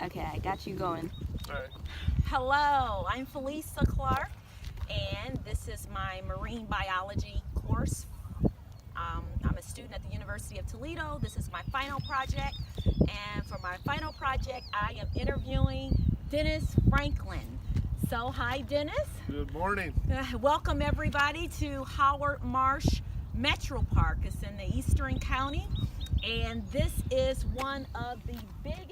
Okay, I got you going. All right. Hello, I'm Felisa Clark, and this is my marine biology course. I'm a student at the University of Toledo. This is my final project, and for my final project, I am interviewing Denis Franklin. So, hi, Denis. Good morning. Welcome, everybody, to Howard Marsh Metropark. It's in the Eastern County, and this is one of the biggest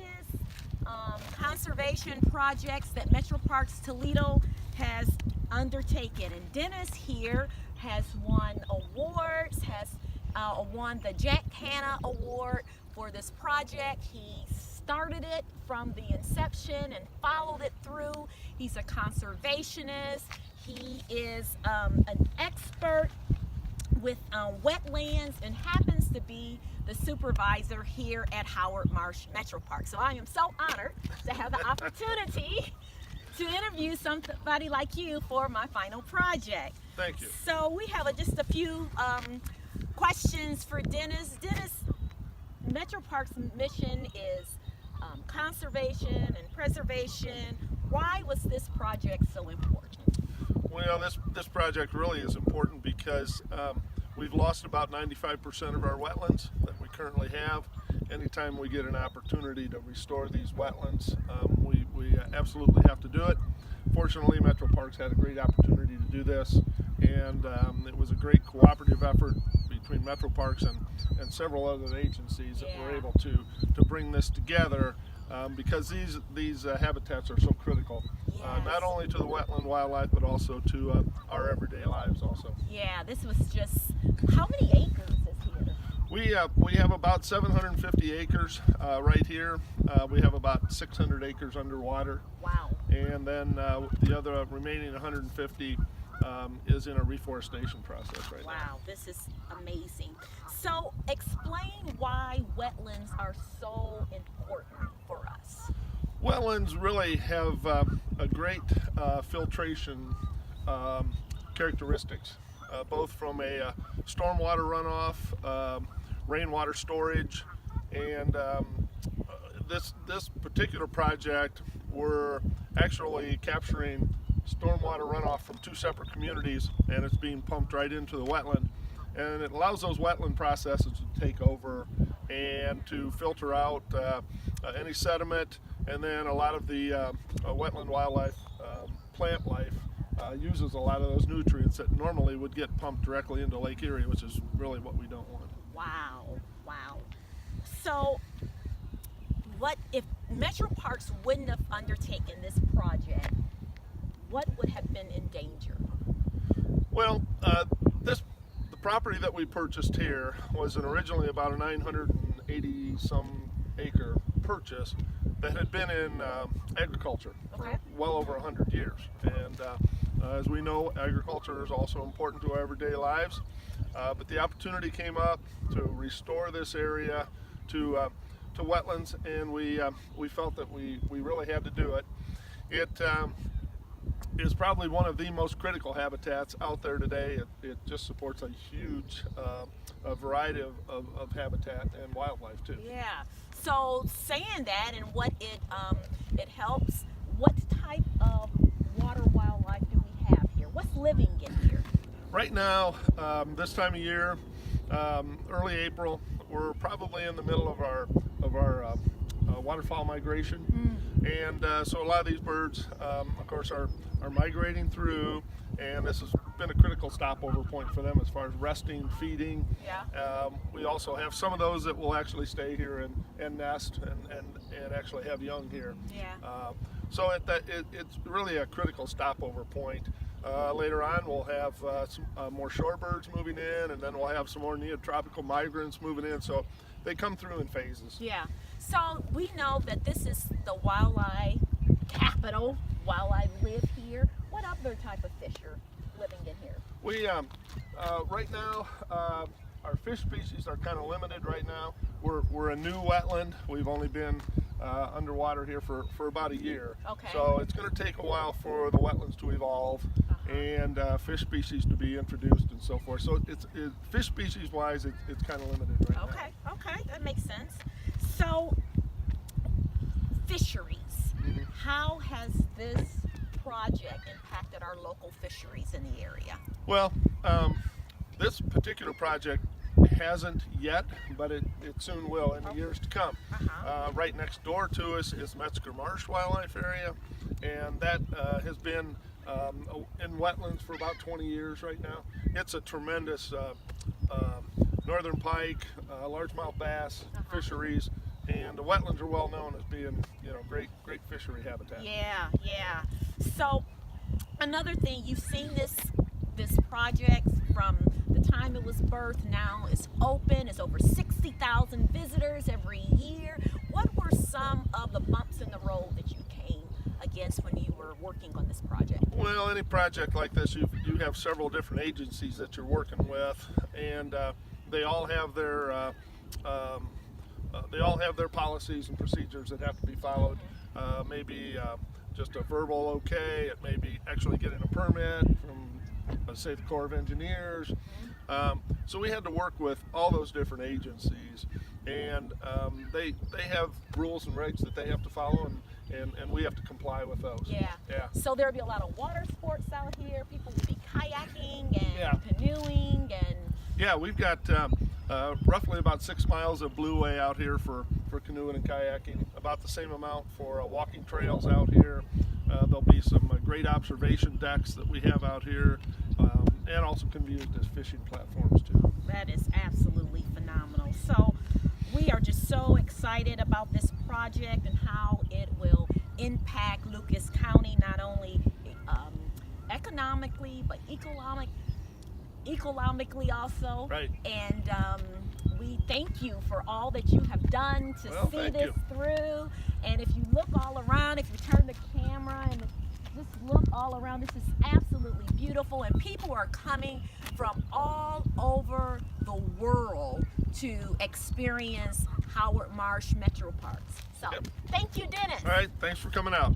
conservation projects that Metroparks Toledo has undertaken. And Denis here has won awards, has won the Jack Hanna Award for this project. He started it from the inception and followed it through. He's a conservationist. He is an expert with wetlands and happens to be the supervisor here at Howard Marsh Metropark. So I am so honored to have the opportunity to interview somebody like you for my final project. Thank you. So we have just a few questions for Denis. Denis, Metropark's mission is conservation and preservation. Why was this project so important? Well, this project really is important because we've lost about 95% of our wetlands that we currently have. Anytime we get an opportunity to restore these wetlands, we absolutely have to do it. Fortunately, Metroparks had a great opportunity to do this, and it was a great cooperative effort between Metroparks and several other agencies that were able to bring this together because these habitats are so critical. Not only to the wetland wildlife, but also to our everyday lives also. Yeah, this was just, how many acres is here? We have about 750 acres right here. We have about 600 acres underwater. Wow. And then the other remaining 150 is in a reforestation process right now. Wow, this is amazing. So explain why wetlands are so important for us. Wetlands really have a great filtration characteristics, both from a stormwater runoff, rainwater storage, and this particular project, we're actually capturing stormwater runoff from two separate communities, and it's being pumped right into the wetland, and it allows those wetland processes to take over and to filter out any sediment. And then a lot of the wetland wildlife, plant life, uses a lot of those nutrients that normally would get pumped directly into Lake Erie, which is really what we don't want. Wow, wow. So what if Metroparks wouldn't have undertaken this project, what would have been in danger? Well, the property that we purchased here was originally about a 980 some acre purchase that had been in agriculture for well over 100 years. And as we know, agriculture is also important to our everyday lives. But the opportunity came up to restore this area to wetlands, and we felt that we really had to do it. It is probably one of the most critical habitats out there today. It just supports a huge a variety of habitat and wildlife too. Yeah. So saying that and what it helps, what type of water wildlife do we have here? What's living in here? Right now, this time of year, early April, we're probably in the middle of our waterfowl migration, and so a lot of these birds, of course, are migrating through, and this has been a critical stopover point for them as far as resting, feeding. Yeah. We also have some of those that will actually stay here and nest and actually have young here. Yeah. So it's really a critical stopover point. Later on, we'll have some more shorebirds moving in, and then we'll have some more neotropical migrants moving in. So they come through in phases. Yeah. So we know that this is the wildlife capital. Wildlife live here. What other type of fish are living in here? We right now our fish species are kind of limited right now. We're a new wetland. We've only been underwater here for about a year. Okay. So it's going to take a while for the wetlands to evolve and fish species to be introduced and so forth. So fish species wise, it's kind of limited right now. Okay, that makes sense. So fisheries. How has this project impacted our local fisheries in the area? Well, this particular project hasn't yet, but it soon will in the years to come. Right next door to us is Marsh wildlife area, and that has been in wetlands for about 20 years right now. It's a tremendous northern pike, largemouth bass fisheries, and the wetlands are well known as being, great fishery habitat. Yeah. So another thing, you've seen this project from the time it was birthed. Now it's open. It's over 60,000 visitors every year. What were some of the bumps in the road that you came against when you were working on this project? Well, any project like this, you have several different agencies that you're working with, and they all have their policies and procedures that have to be followed. Maybe just a verbal okay. It may be actually getting a permit from, say, the Corps of Engineers. So we had to work with all those different agencies, and they have rules and regs that they have to follow, and we have to comply with those. Yeah. So there'll be a lot of water sports out here. People will be kayaking and canoeing and. Yeah, we've got roughly about 6 miles of blueway out here for canoeing and kayaking, about the same amount for walking trails out here. There'll be some great observation decks that we have out here, and also can be used as fishing platforms too. That is absolutely phenomenal. So we are just so excited about this project and how it will impact Lucas County, not only economically, but economically also. Right. And we thank you for all that you have done to see this through. And if you look all around, if you turn the camera and just look all around, this is absolutely beautiful, and people are coming from all over the world to experience Howard Marsh Metroparks. So thank you, Dennis. All right, thanks for coming out.